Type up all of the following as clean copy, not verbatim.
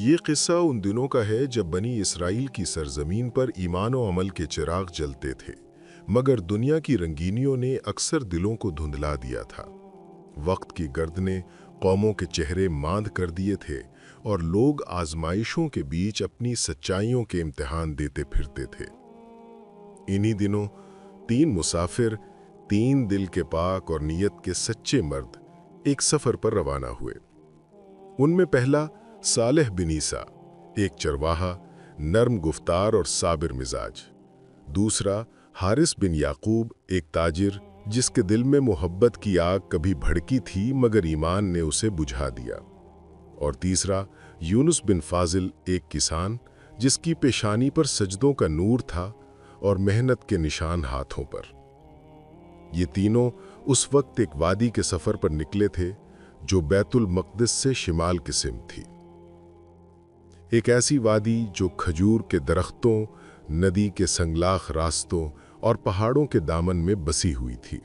یہ قصہ ان دنوں کا ہے جب بنی اسرائیل کی سرزمین پر ایمان و عمل کے چراغ جلتے تھے، مگر دنیا کی رنگینیوں نے اکثر دلوں کو دھندلا دیا تھا۔ وقت کی گرد نے قوموں کے چہرے ماند کر دیے تھے اور لوگ آزمائشوں کے بیچ اپنی سچائیوں کے امتحان دیتے پھرتے تھے۔ انہی دنوں 3 مسافر، 3 دل کے پاک اور نیت کے سچے مرد ایک سفر پر روانہ ہوئے۔ ان میں پہلا صالح بن عیسیٰ، ایک چرواہا، نرم گفتار اور صابر مزاج۔ دوسرا حارث بن یعقوب، ایک تاجر جس کے دل میں محبت کی آگ کبھی بھڑکی تھی مگر ایمان نے اسے بجھا دیا۔ اور تیسرا یونس بن فاضل، ایک کسان جس کی پیشانی پر سجدوں کا نور تھا اور محنت کے نشان ہاتھوں پر۔ یہ تینوں اس وقت ایک وادی کے سفر پر نکلے تھے جو بیت المقدس سے شمال کی سمت تھی۔ ایک ایسی وادی جو کھجور کے درختوں، ندی کے سنگلاخ راستوں اور پہاڑوں کے دامن میں بسی ہوئی تھی۔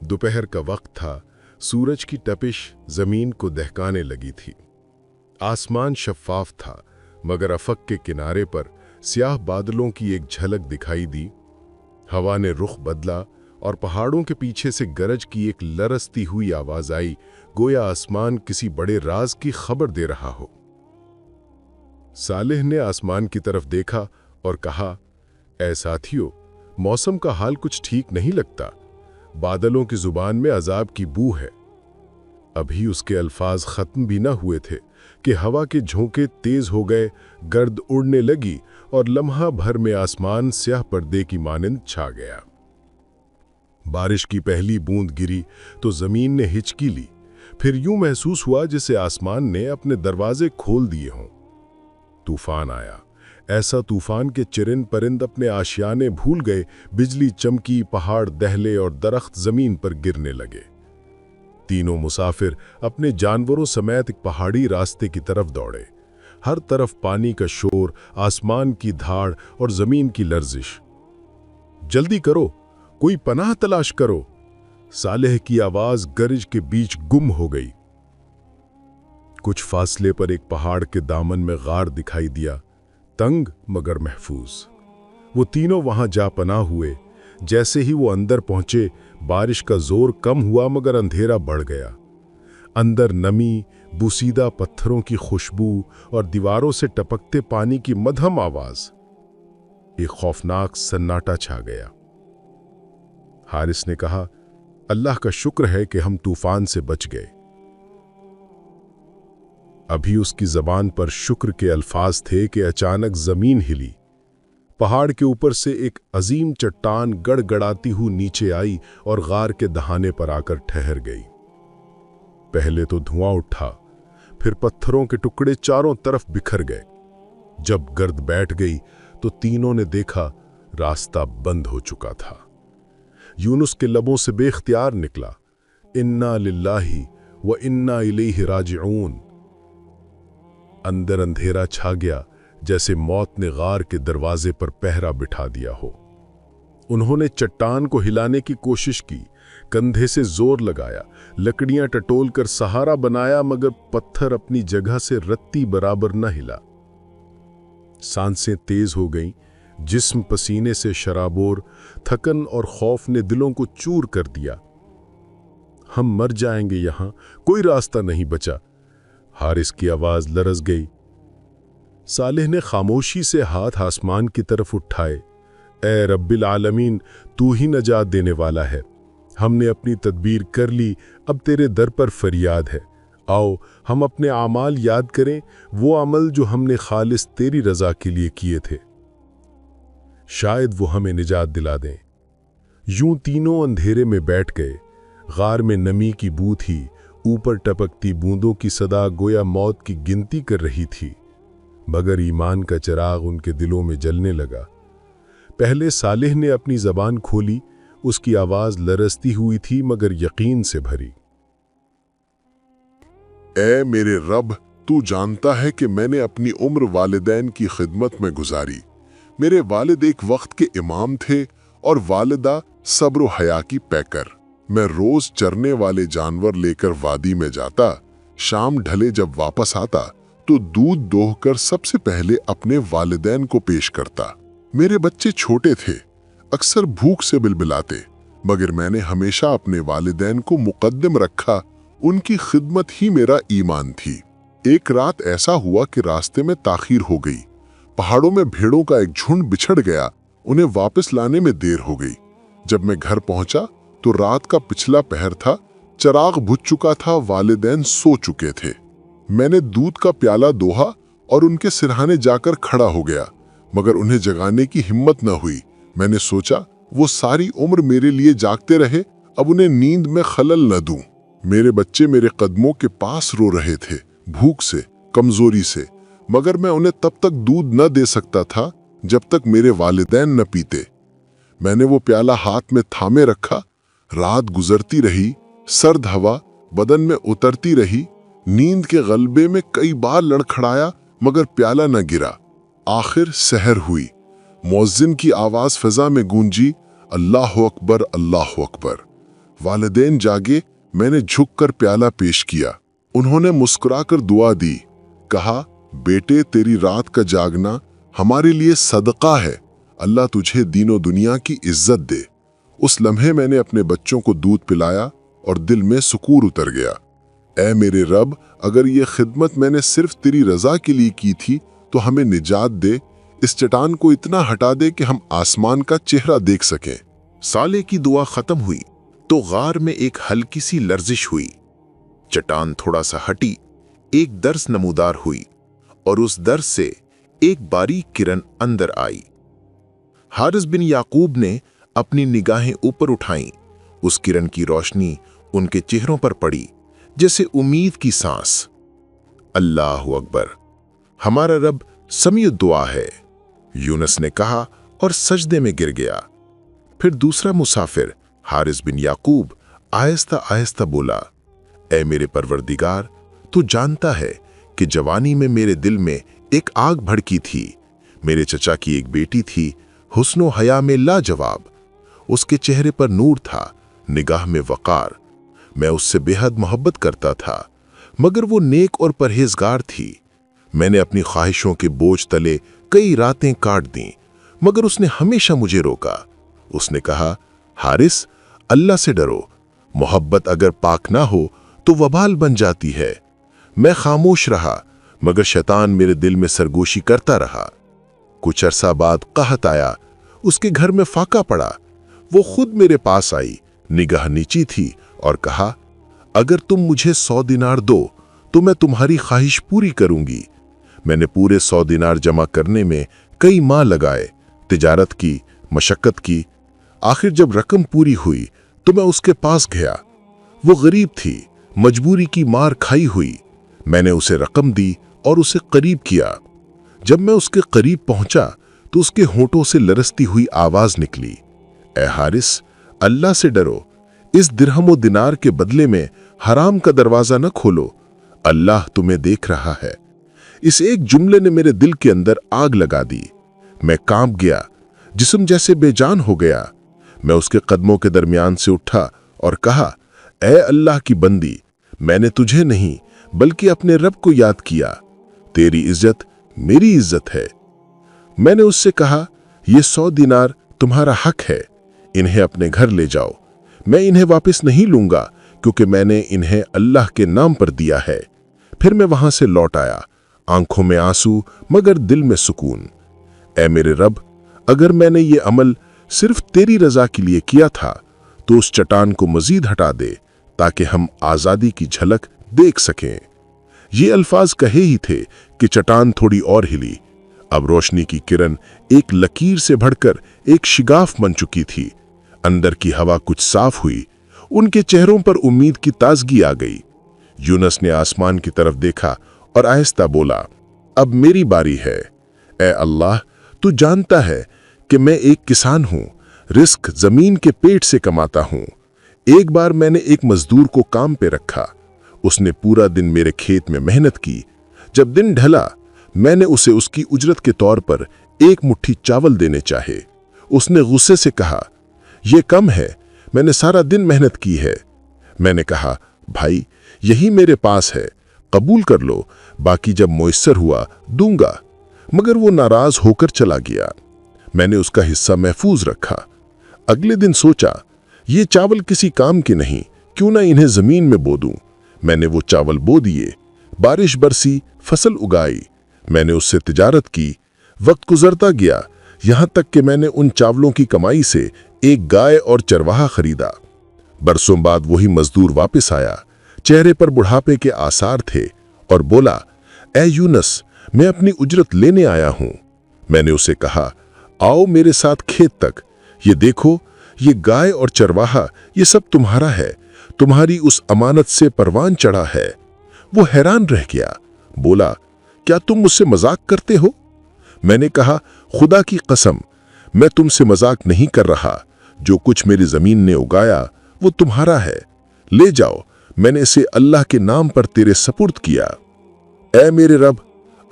دوپہر کا وقت تھا، سورج کی تپش زمین کو دہکانے لگی تھی۔ آسمان شفاف تھا مگر افق کے کنارے پر سیاہ بادلوں کی ایک جھلک دکھائی دی۔ ہوا نے رخ بدلا اور پہاڑوں کے پیچھے سے گرج کی ایک لرزتی ہوئی آواز آئی، گویا آسمان کسی بڑے راز کی خبر دے رہا ہو۔ صالح نے آسمان کی طرف دیکھا اور کہا، اے ساتھیو، موسم کا حال کچھ ٹھیک نہیں لگتا، بادلوں کی زبان میں عذاب کی بو ہے۔ ابھی اس کے الفاظ ختم بھی نہ ہوئے تھے کہ ہوا کے جھونکے تیز ہو گئے، گرد اڑنے لگی اور لمحہ بھر میں آسمان سیاہ پردے کی مانند چھا گیا۔ بارش کی پہلی بوند گری تو زمین نے ہچکی لی، پھر یوں محسوس ہوا جسے آسمان نے اپنے دروازے کھول دیے ہوں۔ طوفان آیا، ایسا طوفان کہ چرند پرند اپنے آشیانے بھول گئے، بجلی چمکی، پہاڑ دہلے اور درخت زمین پر گرنے لگے۔ تینوں مسافر اپنے جانوروں سمیت ایک پہاڑی راستے کی طرف دوڑے۔ ہر طرف پانی کا شور، آسمان کی دھاڑ اور زمین کی لرزش۔ جلدی کرو، کوئی پناہ تلاش کرو، صالح کی آواز گرج کے بیچ گم ہو گئی۔ کچھ فاصلے پر ایک پہاڑ کے دامن میں غار دکھائی دیا، تنگ مگر محفوظ۔ وہ تینوں وہاں جا پناہ ہوئے۔ جیسے ہی وہ اندر پہنچے، بارش کا زور کم ہوا مگر اندھیرا بڑھ گیا۔ اندر نمی، بوسیدہ پتھروں کی خوشبو اور دیواروں سے ٹپکتے پانی کی مدھم آواز۔ ایک خوفناک سناٹا چھا گیا۔ حارث نے کہا، اللہ کا شکر ہے کہ ہم طوفان سے بچ گئے۔ ابھی اس کی زبان پر شکر کے الفاظ تھے کہ اچانک زمین ہلی۔ پہاڑ کے اوپر سے ایک عظیم چٹان گڑ گڑاتی ہوئی نیچے آئی اور غار کے دہانے پر آ کر ٹھہر گئی۔ پہلے تو دھواں اٹھا، پھر پتھروں کے ٹکڑے چاروں طرف بکھر گئے۔ جب گرد بیٹھ گئی تو تینوں نے دیکھا راستہ بند ہو چکا تھا۔ یونس کے لبوں سے بے اختیار نکلا، انا للہ و انا الیہ راجعون۔ اندر اندھیرا چھا گیا، جیسے موت نے غار کے دروازے پر پہرا بٹھا دیا ہو۔ انہوں نے چٹان کو ہلانے کی کوشش کی، کندھے سے زور لگایا، لکڑیاں ٹٹول کر سہارا بنایا مگر پتھر اپنی جگہ سے رتی برابر نہ ہلا۔ سانسیں تیز ہو گئیں، جسم پسینے سے شرابور، تھکن اور خوف نے دلوں کو چور کر دیا۔ ہم مر جائیں گے یہاں، کوئی راستہ نہیں بچا۔ حارث کی آواز لرز گئی۔ صالح نے خاموشی سے ہاتھ آسمان کی طرف اٹھائے، اے رب العالمین، تو ہی نجات دینے والا ہے۔ ہم نے اپنی تدبیر کر لی، اب تیرے در پر فریاد ہے۔ آؤ ہم اپنے اعمال یاد کریں، وہ عمل جو ہم نے خالص تیری رضا کے لیے کیے تھے۔ شاید وہ ہمیں نجات دلا دیں۔ یوں تینوں اندھیرے میں بیٹھ گئے۔ غار میں نمی کی بو تھی، اوپر ٹپکتی بوندوں کی صدا گویا موت کی گنتی کر رہی تھی، مگر ایمان کا چراغ ان کے دلوں میں جلنے لگا۔ پہلے صالح نے اپنی زبان کھولی، اس کی آواز لرزتی ہوئی تھی مگر یقین سے بھری۔ اے میرے رب، تو جانتا ہے کہ میں نے اپنی عمر والدین کی خدمت میں گزاری۔ میرے والد ایک وقت کے امام تھے اور والدہ صبر و حیا کی پیکر۔ میں روز چرنے والے جانور لے کر وادی میں جاتا، شام ڈھلے جب واپس آتا तो दूध दोहकर सबसे पहले अपने वालिदैन को पेश करता। मेरे बच्चे छोटे थे, अक्सर भूख से बिलबिलाते, मगर मैंने हमेशा अपने वालिदैन को मुकद्दम रखा। उनकी खिदमत ही मेरा ईमान थी। एक रात ऐसा हुआ कि रास्ते में ताखीर हो गई। पहाड़ों में भेड़ों का एक झुंड बिछड़ गया। उन्हें वापस लाने में देर हो गई। जब मैं घर पहुंचा तो रात का पिछला पहर था। चिराग बुझ चुका था, वालिदैन सो चुके थे। मैंने दूध का प्याला दोहा और उनके सिरहाने जाकर खड़ा हो गया, मगर उन्हें जगाने की हिम्मत न हुई। मैंने सोचा वो सारी उम्र मेरे लिए जागते रहे, अब उन्हें नींद में खलल न दूं। मेरे बच्चे मेरे कदमों के पास रो रहे थे, भूख से, कमजोरी से, मगर मैं उन्हें तब तक दूध न दे सकता था जब तक मेरे वालिदैन न पीते। मैंने वो प्याला हाथ में थामे रखा। रात गुजरती रही, सर्द हवा बदन में उतरती रही। नींद के गलबे में कई बार लड़खड़ाया, मगर प्याला न गिरा। आखिर सहर हुई। मुअज्जिन की आवाज फिजा में गूंजी, अल्लाहु अकबर, अल्लाहु अकबर। वालिदैन जागे। मैंने झुककर प्याला पेश किया। उन्होंने मुस्कुराकर दुआ दी। कहा, बेटे, तेरी रात का जागना हमारे लिए सदका है। अल्लाह तुझे दीनो दुनिया की इज्जत दे। उस लम्हे मैंने अपने बच्चों को दूध पिलाया और दिल में सुकून उतर गया। ऐ मेरे रब, अगर ये खिदमत मैंने सिर्फ तेरी रजा के लिए की थी तो हमें निजात दे। इस चट्टान को इतना हटा दे कि हम आसमान का चेहरा देख सकें। साले की दुआ खत्म हुई तो गार में एक हल्की सी लर्जिश हुई। चट्टान थोड़ा सा हटी, एक दर्स नमूदार हुई और उस दर्स से एक बारीक किरण अंदर आई। हारिस बिन याकूब ने अपनी निगाहें ऊपर उठाईं। उस किरण की रोशनी उनके चेहरों पर पड़ी जैसे उम्मीद की सांस। अल्लाहु अकबर, हमारा रब समीउ दुआ है, यूनुस ने कहा और सजदे में गिर गया। फिर दूसरा मुसाफिर हारिस बिन याकूब आहिस्ता आहिस्ता बोला, ऐ मेरे परवरदिगार, तू जानता है कि जवानी में मेरे दिल में एक आग भड़की थी। मेरे चचा की एक बेटी थी, हुस्नो हया में लाजवाब। उसके चेहरे पर नूर था, निगाह में वकार। मैं उससे बेहद मोहब्बत करता था, मगर वो नेक और परहेजगार थी। मैंने अपनी ख्वाहिशों के बोझ तले कई रातें काट दी, मगर उसने हमेशा मुझे रोका। उसने कहा, हारिस, अल्लाह से डरो। मोहब्बत अगर पाक ना हो तो वबाल बन जाती है। मैं खामोश रहा, मगर शैतान मेरे दिल में सरगोशी करता रहा। कुछ अरसा बाद कहत आया। उसके घर में फाका पड़ा। वो खुद मेरे पास आई, निगाह नीची थी और कहा, अगर तुम मुझे 100 दिनार दो तो मैं तुम्हारी ख्वाहिश पूरी करूंगी। मैंने पूरे 100 दिनार जमा करने में कई माह लगाए, तिजारत की, मशक्कत की। आखिर जब रकम पूरी हुई तो मैं उसके पास गया। वो गरीब थी, मजबूरी की मार खाई हुई। मैंने उसे रकम दी और उसे करीब किया। जब मैं उसके करीब पहुंचा तो उसके होंठों से लरसती हुई आवाज निकली, ऐ हारिस, अल्लाह से डरो। इस दिरहम दिनार के बदले में हराम का दरवाजा न खोलो। अल्लाह तुम्हें देख रहा है। इस एक जुमले ने मेरे दिल के अंदर आग लगा दी। मैं कांप गया, जिस्म जैसे बेजान हो गया। मैं उसके कदमों के दरमियान से उठा और कहा, ऐ अल्लाह की बंदी, मैंने तुझे नहीं बल्कि अपने रब को याद किया। तेरी इज्जत मेरी इज्जत है। मैंने उससे कहा, ये 100 दिनार तुम्हारा हक है, इन्हें अपने घर ले जाओ। मैं इन्हें वापस नहीं लूंगा क्योंकि मैंने इन्हें अल्लाह के नाम पर दिया है। फिर मैं वहां से लौट आया, आंखों में आंसू मगर दिल में सुकून। ऐ मेरे रब, अगर मैंने ये अमल सिर्फ तेरी रजा के लिए किया था तो उस चट्टान को मजीद हटा दे ताकि हम आजादी की झलक देख सकें। ये अल्फाज कहे ही थे कि चट्टान थोड़ी और हिली। अब रोशनी की किरण एक लकीर से बढ़कर एक शिगाफ बन चुकी थी। अंदर की हवा कुछ साफ हुई। उनके चेहरों पर उम्मीद की ताजगी आ गई। यूनुस ने आसमान की तरफ देखा और आहिस्ता बोला, अब मेरी बारी है। ऐ अल्लाह, तू जानता है कि मैं एक किसान हूं, रिस्क जमीन के पेट से कमाता हूं। एक बार मैंने एक मजदूर को काम पे रखा। उसने पूरा दिन मेरे खेत में मेहनत की। जब दिन ढला, मैंने उसे उसकी उजरत के तौर पर एक मुट्ठी चावल देने चाहे। उसने गुस्से से कहा, यह कम है, मैंने सारा दिन मेहनत की है। मैंने कहा, भाई, यही मेरे पास है, कबूल कर लो, बाकी जब मुयस्सर हुआ दूंगा। मगर वो नाराज होकर चला गया। मैंने उसका हिस्सा महफूज रखा। अगले दिन सोचा, ये चावल किसी काम के नहीं, क्यों ना इन्हें जमीन में बो दूं। मैंने वो चावल बो दिए, बारिश बरसी, फसल उगाई। मैंने उससे तिजारत की। वक्त गुजरता गया, यहां तक कि मैंने उन चावलों की कमाई से एक गाय और चरवाहा खरीदा। बरसों बाद वही मजदूर वापस आया। चेहरे पर बुढ़ापे के आसार थे और बोला, ए यूनस, मैं अपनी उजरत लेने आया हूं। मैंने उसे कहा, आओ मेरे साथ खेत तक। ये देखो, ये गाय और चरवाहा, ये सब तुम्हारा है। तुम्हारी उस अमानत से परवान चढ़ा है। वो हैरान रह गया, बोला, क्या तुम मुझसे मजाक करते हो? मैंने कहा, खुदा की कसम, मैं तुमसे मजाक नहीं कर रहा। जो कुछ मेरी जमीन ने उगाया वो तुम्हारा है। ले जाओ, मैंने इसे अल्लाह के नाम पर तेरे सपुर्द किया। ऐ मेरे रब,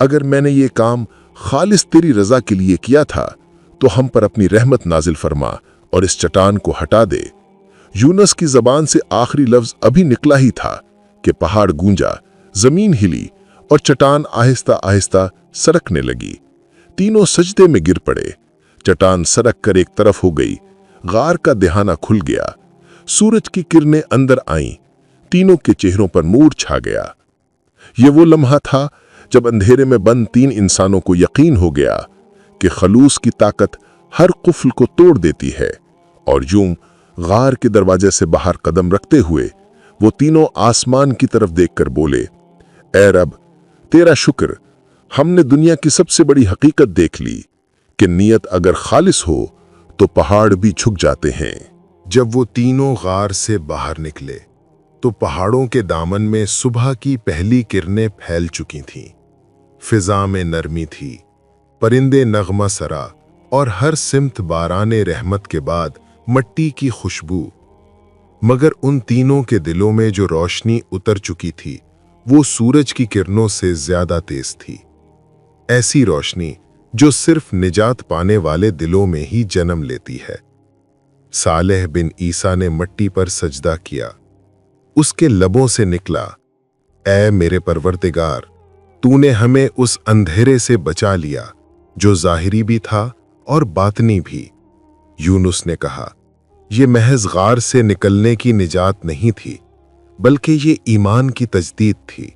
अगर मैंने ये काम खालिस तेरी रजा के लिए किया था तो हम पर अपनी रहमत नाजिल फरमा और इस चट्टान को हटा दे। यूनस की जबान से आखिरी लफ्ज अभी निकला ही था कि पहाड़ गूंजा, जमीन हिली और चट्टान आहिस्ता आहिस्ता सरकने लगी। तीनों सजदे में गिर पड़े। चट्टान सरक कर एक तरफ हो गई। गार का दहाना खुल गया। सूरज की किरणें अंदर आईं। तीनों के चेहरों पर नूर छा गया। ये वो लम्हा था जब अंधेरे में बंद तीन इंसानों को यकीन हो गया कि खलूस की ताकत हर कुफ्ल को तोड़ देती है। और यूं गार के दरवाजे से बाहर कदम रखते हुए वो तीनों आसमान की तरफ देखकर बोले, ए रब, तेरा शुक्र, हमने दुनिया की सबसे बड़ी हकीकत देख ली कि नियत अगर खालिस हो तो पहाड़ भी झुक जाते हैं। जब वो तीनों गार से बाहर निकले तो पहाड़ों के दामन में सुबह की पहली किरणें फैल चुकी थीं। फिजा में नरमी थी, परिंदे नगमा सरा और हर सिमत बाराने रहमत के बाद मट्टी की खुशबू। मगर उन तीनों के दिलों में जो रोशनी उतर चुकी थी वो सूरज की किरणों से ज्यादा तेज थी। ऐसी रोशनी जो सिर्फ निजात पाने वाले दिलों में ही जन्म लेती है। सालेह बिन ईसा ने मट्टी पर सजदा किया। उसके लबों से निकला, ऐ मेरे परवरदिगार, तूने हमें उस अंधेरे से बचा लिया जो जाहिरी भी था और बातनी भी। यूनुस ने कहा, यह महज गार से निकलने की निजात नहीं थी, बल्कि ये ईमान की तजदीद थी।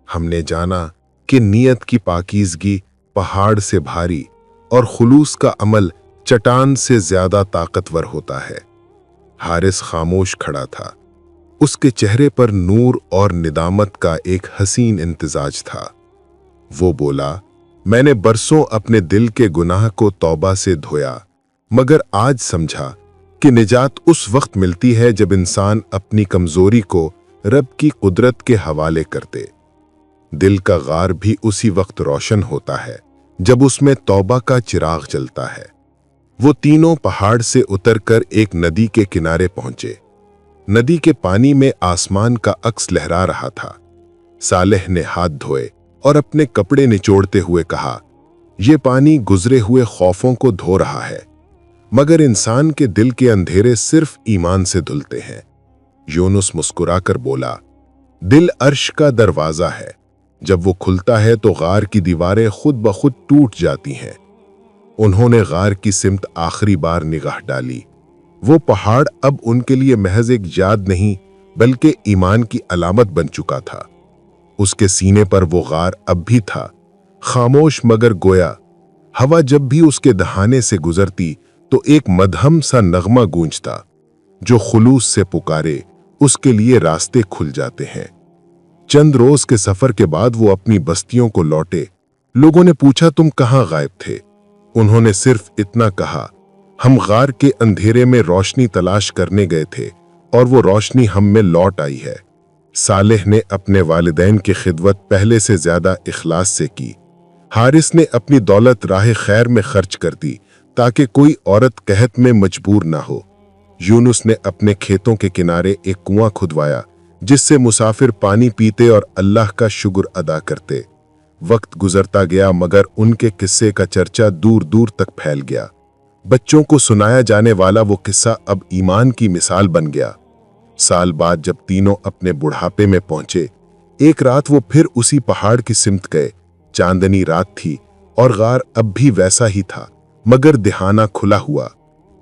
हमने जाना कि नियत की पाकीज़गी पहाड़ से भारी और खुलूस का अमल चट्टान से ज्यादा ताकतवर होता है। हारिस खामोश खड़ा था। उसके चेहरे पर नूर और निदामत का एक हसीन इंतजाज था। वो बोला, मैंने बरसों अपने दिल के गुनाह को तौबा से धोया, मगर आज समझा कि निजात उस वक्त मिलती है जब इंसान अपनी कमजोरी को रब की कुदरत के हवाले करते। दिल का गार भी उसी वक्त रोशन होता है जब उसमें तौबा का चिराग जलता है। वो तीनों पहाड़ से उतरकर एक नदी के किनारे पहुंचे। नदी के पानी में आसमान का अक्स लहरा रहा था। सालेह ने हाथ धोए और अपने कपड़े निचोड़ते हुए कहा, यह पानी गुजरे हुए खौफों को धो रहा है, मगर इंसान के दिल के अंधेरे सिर्फ ईमान से धुलते हैं। यूनुस मुस्कुराकर बोला, दिल अर्श का दरवाजा है, जब वो खुलता है तो गार की दीवारें खुद ब खुद टूट जाती हैं। उन्होंने गार की सिमत आखिरी बार निगाह डाली। वो पहाड़ अब उनके लिए महज एक याद नहीं बल्कि ईमान की अलामत बन चुका था। उसके सीने पर वो गार अब भी था, खामोश मगर गोया। हवा जब भी उसके दहाने से गुजरती तो एक मदहम सा नगमा गूंजता, जो खुलूस से पुकारे उसके लिए रास्ते खुल जाते हैं। चंद रोज के सफर के बाद वो अपनी बस्तियों को लौटे। लोगों ने पूछा, तुम कहाँ गायब थे? उन्होंने सिर्फ इतना कहा, हम गार के अंधेरे में रोशनी तलाश करने गए थे और वो रोशनी हम में लौट आई है। सालेह ने अपने वालिदैन की खिदमत पहले से ज्यादा इखलास से की। हारिस ने अपनी दौलत राह खैर में खर्च कर दी ताकि कोई औरत कहत में मजबूर ना हो। यूनुस ने अपने खेतों के किनारे एक कुआं खुदवाया जिससे मुसाफिर पानी पीते और अल्लाह का शुक्र अदा करते। वक्त गुजरता गया मगर उनके किस्से का चर्चा दूर दूर तक फैल गया। बच्चों को सुनाया जाने वाला वो किस्सा अब ईमान की मिसाल बन गया। साल बाद जब तीनों अपने बुढ़ापे में पहुंचे, एक रात वो फिर उसी पहाड़ की सिमत गए। चांदनी रात थी और गार अब भी वैसा ही था, मगर दिहाना खुला हुआ।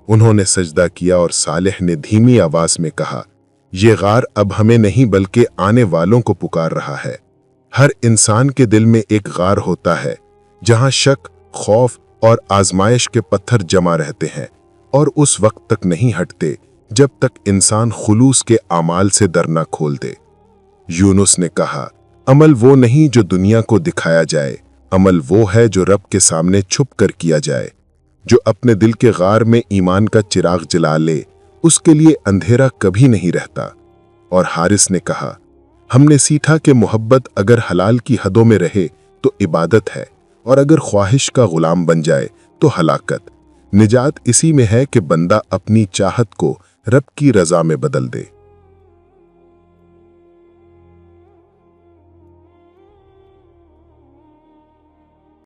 उन्होंने सजदा किया और सालेह ने धीमी आवाज में कहा, ये गार अब हमें नहीं बल्कि आने वालों को पुकार रहा है। हर इंसान के दिल में एक गार होता है जहां शक, खौफ और आजमाइश के पत्थर जमा रहते हैं और उस वक्त तक नहीं हटते जब तक इंसान खुलूस के आमाल से दर न खोल दे। यूनुस ने कहा, अमल वो नहीं जो दुनिया को दिखाया जाए, अमल वो है जो रब के सामने छुप कर किया जाए। जो अपने दिल के गार में ईमान का चिराग जला ले, उसके लिए अंधेरा कभी नहीं रहता। और हारिस ने कहा, हमने सीखा कि मोहब्बत अगर हलाल की हदों में रहे तो इबादत है, और अगर ख्वाहिश का गुलाम बन जाए तो हलाकत। निजात इसी में है कि बंदा अपनी चाहत को रब की रजा में बदल दे।